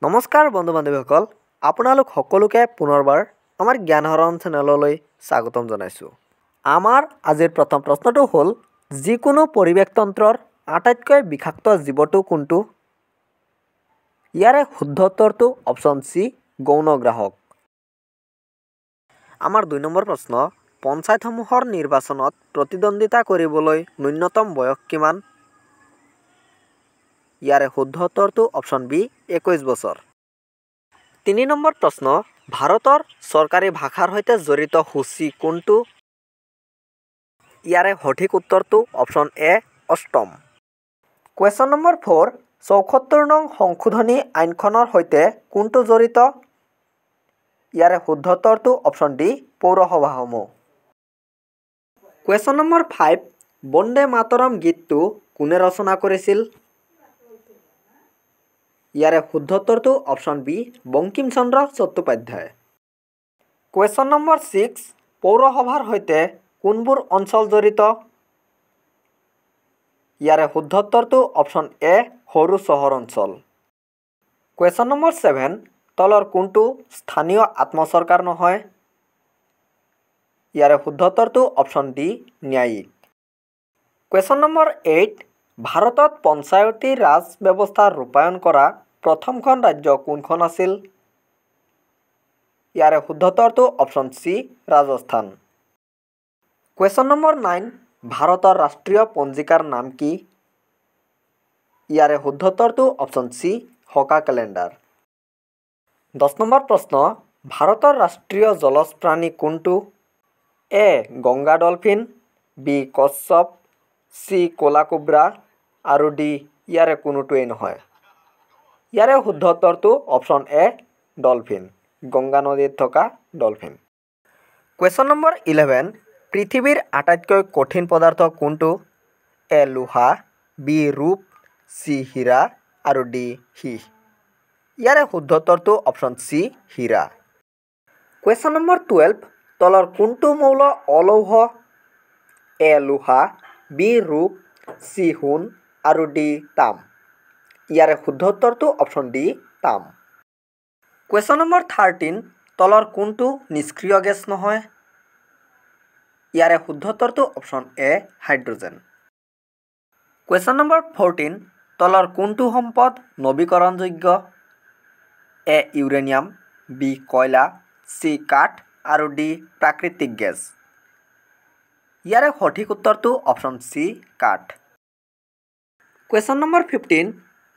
নমস্কাৰ বন্ধু বান্ধৱীসকল, আপোনালোক সকলোকে পুনৰবাৰ আমাৰ জ্ঞান আহৰণ চেনেললৈ স্বাগতম জনাইছোঁ। আমাৰ আজিৰ প্ৰথম প্ৰশ্নটো হ'ল, যিকোনো পৰিৱেশতন্ত্ৰৰ আটাইতকৈ বিষাক্ত জীৱটো কোনটো? ইয়াৰে শুদ্ধ উত্তৰটো অপশ্যন চি, গৌণ গ্ৰাহক। আমাৰ ২ নম্বৰ প্ৰশ্ন, পঞ্চায়তসমূহৰ নিৰ্বাচনত প্ৰতিদ্বন্দ্বিতা কৰিবলৈ ন্যূনতম বয়স কিমান? ইয়াৰে শুদ্ধ উত্তৰটো অপশ্যন বি, ২১ বছৰ। ৩ নম্বৰ প্ৰশ্ন, ভাৰতৰ চৰকাৰী ভাষাৰ সৈতে জড়িত সূচী কোনটো? ইয়াৰে সঠিক উত্তৰটো অপশ্যন এ, অষ্টম। কুৱেশ্যন নম্বৰ 4, ৭৪ নং সংশোধনী আইনখনৰ সৈতে কোনটো জড়িত? ইয়াৰে শুদ্ধ উত্তৰটো অপশ্যন ডি, পৌৰসভাসমূহ। কুৱেশ্যন নম্বৰ 5, বন্দে মাতৰম গীতটো কোনে ৰচনা কৰিছিল? ইয়াৰে শুদ্ধ উত্তৰটো option B, Bankim Chandra Chattopadhyay. Question number 6, পৌৰসভাৰ সৈতে কোনবোৰ অঞ্চল জড়িত? ইয়াৰে শুদ্ধ উত্তৰটো অপশ্যন এ, সৰু চহৰ অঞ্চল। কুৱেশ্যন নম্বৰ 7, তলৰ কোনটো স্থানীয় আত্মচৰকাৰ নহয়? ইয়াৰে শুদ্ধ উত্তৰটো অপশ্যন ডি, ন্যায়িক। কুৱেশ্যন নম্বৰ 8, ভাৰতত পঞ্চায়তী ৰাজ ব্যৱস্থা ৰূপায়ণ কৰা প্ৰথমখন ৰাজ্য কোনখন আছিল? ইয়াৰে শুদ্ধ উত্তৰটো option C, Rajasthan. Question number 9, ভাৰতৰ ৰাষ্ট্ৰীয় পঞ্জিকাৰ নাম কি? ইয়াৰে শুদ্ধ উত্তৰটো অপশ্যন চি, হকা কেলেণ্ডাৰ। 10 নম্বৰ প্ৰশ্ন, ভাৰতৰ ৰাষ্ট্ৰীয় জলজ প্ৰাণী কোনটো? এ, গংগা ডলফিন, বি, কচ্ছপ, চি, ক'লা কোব্ৰা আৰু ডি, ইয়াৰে কোনোটোৱেই নহয়। ইয়াৰে শুদ্ধ উত্তৰটো অপশ্যন এ, ডলফিন, গংগা নদীত থকা ডলফিন। কুৱেশ্যন নম্বৰ 11, পৃথিৱীৰ আটাইতকৈ কঠিন পদাৰ্থ কোনটো? এ, লোহা, বি, ৰূপ, চি, হীৰা আৰু ডি, সীহ। ইয়াৰে শুদ্ধ উত্তৰটো অপশ্যন চি, হীৰা। কুৱেশ্যন নম্বৰ 12, তলৰ কোনটো মৌল অলৌহ? এ, লোহা, বি, ৰূপ, চি, সোণ আৰু ডি, তাম। ইয়াৰে শুদ্ধ উত্তৰটো অপশ্যন ডি, তাম। কুৱেশ্যন নম্বৰ 13, তলৰ কোনটো নিষ্ক্ৰিয় গেছ নহয়? ইয়াৰে শুদ্ধ উত্তৰটো option A, hydrogen. Question number 14, তলৰ কোনটো সম্পদ নৱীকৰণযোগ্য? এ, ইউৰেনিয়াম, বি, কয়লা, চি, কাঠ আৰু ডি, প্ৰাকৃতিক গেছ। ইয়াৰে সঠিক উত্তৰটো অপশ্যন চি, কাঠ। কুৱেশ্যন নম্বৰ 15,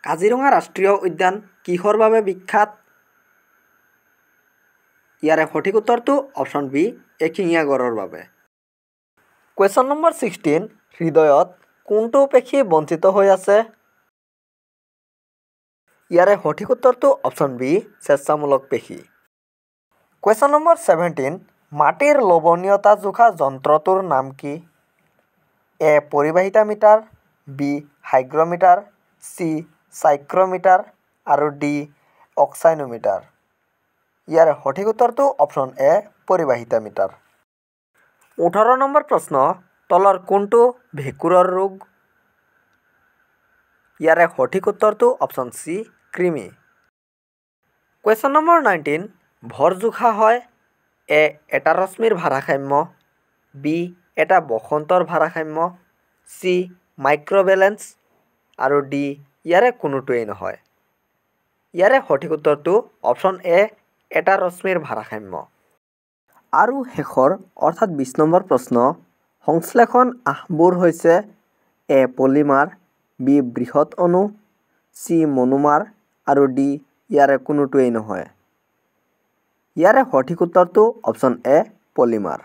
কাজিৰঙা ৰাষ্ট্ৰীয় উদ্যান কিহৰ বাবে বিখ্যাত? ইয়াৰে সঠিক উত্তৰটো অপশ্যন বি, এশিঙীয়া গঁড়ৰ বাবে। কুৱেশ্যন নম্বৰ 16, হৃদয়ত কোনটো পেশী বঞ্চিত হৈ আছে? ইয়াৰে সঠিক উত্তৰটো অপশ্যন বি, স্বেচ্ছামূলক পেশী। কুৱেশ্যন নম্বৰ 17, মাটিৰ লৱণীয়তা জোখা যন্ত্ৰটোৰ নাম কি? এ, পৰিবাহিতা মিটাৰ, বি, হাইগ্ৰমিটাৰ, চি, চাইক্ৰমিটাৰ আৰু ডি, অক্সাইনোমিটাৰ। ইয়াৰে সঠিক উত্তৰটো অপশ্যন এ, পৰিবাহিতা মিটাৰ। 18 নম্বৰ প্ৰশ্ন, তলৰ কোনটো ভেঁকুৰৰ ৰোগ? ইয়াৰে সঠিক উত্তৰটো অপশ্যন চি, কৃমি। কুৱেশ্যন নম্বৰ 19, ভৰ জোখা হয় এ, এটা ৰশ্মিৰ ভাৰসাম্য, বি, এটা বসন্তৰ ভাৰসাম্য, চি, মাইক্ৰ'বেলেন্স আৰু ডি, ইয়াৰে কোনোটোৱেই নহয়। ইয়াৰে সঠিক উত্তৰটো অপশ্যন এ, এটা ৰশ্মিৰ ভাৰসাম্য। আৰু শেষৰ অৰ্থাৎ 20 নম্বৰ প্ৰশ্ন, সংশ্লেষণ আঁহবোৰ হৈছে এ, পলিমাৰ, বি, বৃহৎ অণু, চি, মনোমাৰ আৰু ডি, ইয়াৰে কোনোটোৱেই নহয়। ইয়াৰে সঠিক উত্তৰটো অপশ্যন এ, পলিমাৰ।